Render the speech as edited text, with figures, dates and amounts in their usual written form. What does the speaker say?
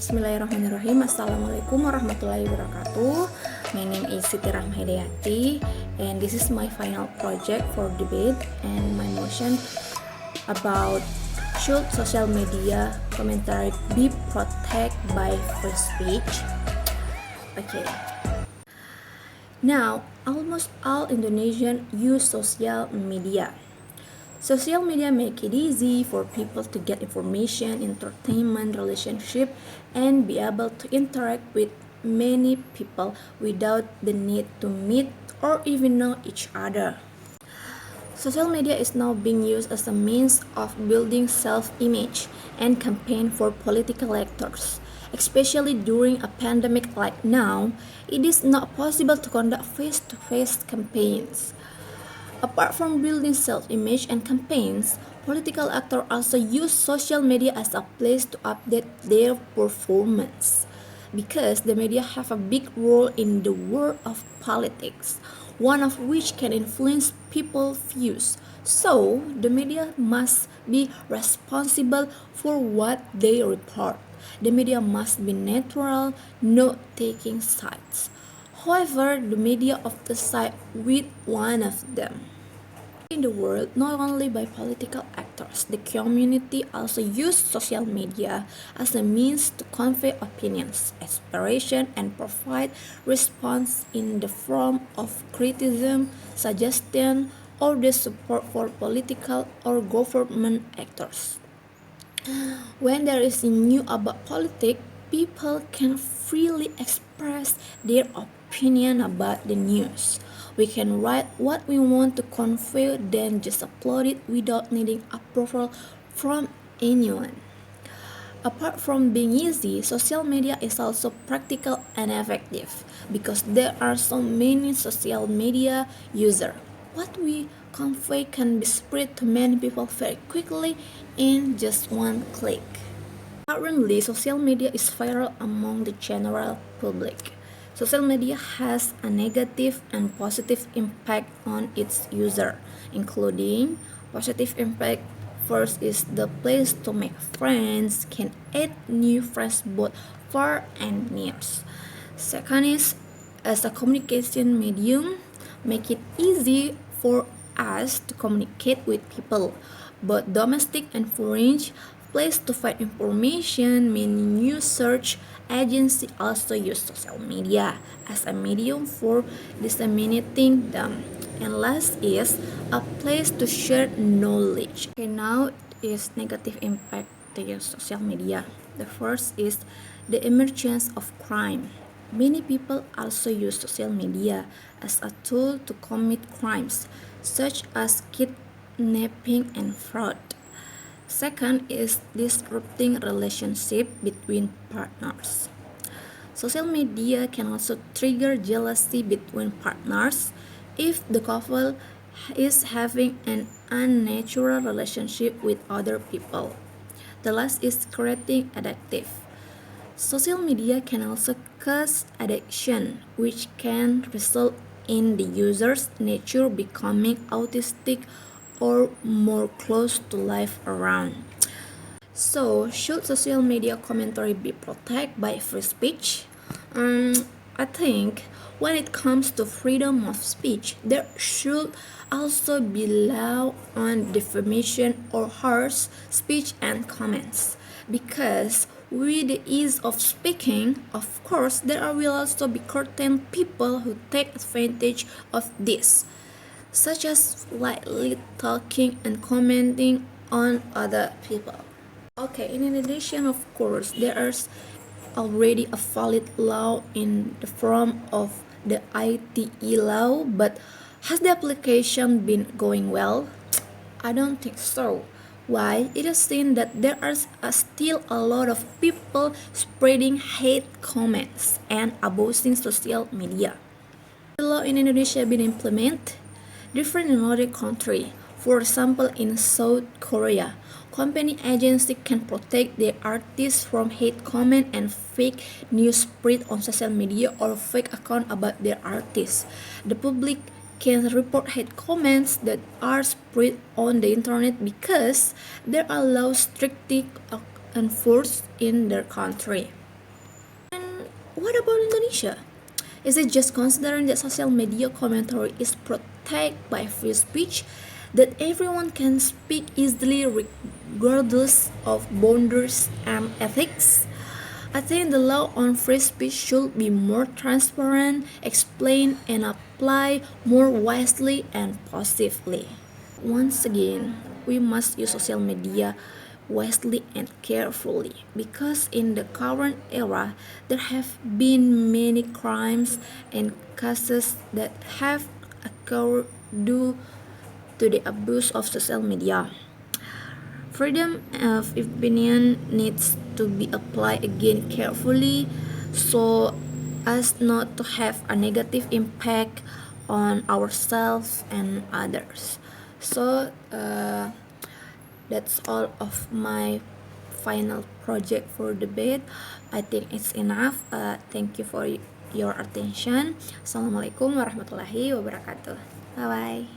Bismillahirrahmanirrahim. Assalamualaikum warahmatullahi wabarakatuh. My name is Siti Rahmayati, and this is my final project for debate and my motion about should social media commentary be protected by free speech. Okay. Now, almost all Indonesians use social media. Social media make it easy for people to get information, entertainment, relationship, and be able to interact with many people without the need to meet or even know each other. Social media is now being used as a means of building self-image and campaign for political actors. Especially during a pandemic like now, it is not possible to conduct face-to-face campaigns. Apart from building self-image and campaigns, political actors also use social media as a place to update their performance. Because the media have a big role in the world of politics, one of which can influence people's views. So, the media must be responsible for what they report. The media must be neutral, not taking sides. However, the media often side with one of them. In the world, not only by political actors, the community also use social media as a means to convey opinions, aspiration, and provide response in the form of criticism, suggestion, or the support for political or government actors. When there is news about politics, people can freely express their opinion about the news. We can write what we want to convey, then just upload it without needing approval from anyone. Apart from being easy, social media is also practical and effective because there are so many social media users. What we convey can be spread to many people very quickly in just one click. Currently, social media is viral among the general public. Social media has a negative and positive impact on its user, including positive impact. First is the place to make friends, can add new friends both far and near. Second is as a communication medium, make it easy for us to communicate with people, both domestic and foreign. Place to find information, many news search agencies also use social media as a medium for disseminating them. And last is a place to share knowledge. Okay, now is negative impact to use social media. The first is the emergence of crime. Many people also use social media as a tool to commit crimes, such as kidnapping and fraud. Second is disrupting relationship between partners. Social media can also trigger jealousy between partners if the couple is having an unnatural relationship with other people. The last is creating addictive. Social media can also cause addiction, which can result in the user's nature becoming autistic or more close to life around. So, should social media commentary be protected by free speech? I think when it comes to freedom of speech, there should also be law on defamation or harsh speech and comments. Because with the ease of speaking, of course, there will also be certain people who take advantage of this, such as lightly talking and commenting on other people. Okay, in addition, of course, there is already a valid law in the form of the ITE law, but has the application been going well? I don't think so. Why? It is seen that there are still a lot of people spreading hate comments and abusing social media. The law in Indonesia been implemented different in other countries. For example, in South Korea, company agency can protect their artists from hate comment and fake news spread on social media or fake account about their artists. The public can report hate comments that are spread on the internet because there are laws strictly enforced in their country. what about Indonesia? Is it just considering that social media commentary is protected by free speech, that everyone can speak easily regardless of boundaries and ethics? I think the law on free speech should be more transparent, explained, and applied more wisely and positively. Once again, we must use social media wisely and carefully because in the current era there have been many crimes and cases that have occurred due to the abuse of social media. Freedom of opinion needs to be applied again carefully so as not to have a negative impact on ourselves and others. So that's all of my final project for debate. I think it's enough. Thank you for your attention. Assalamualaikum warahmatullahi wabarakatuh. Bye bye.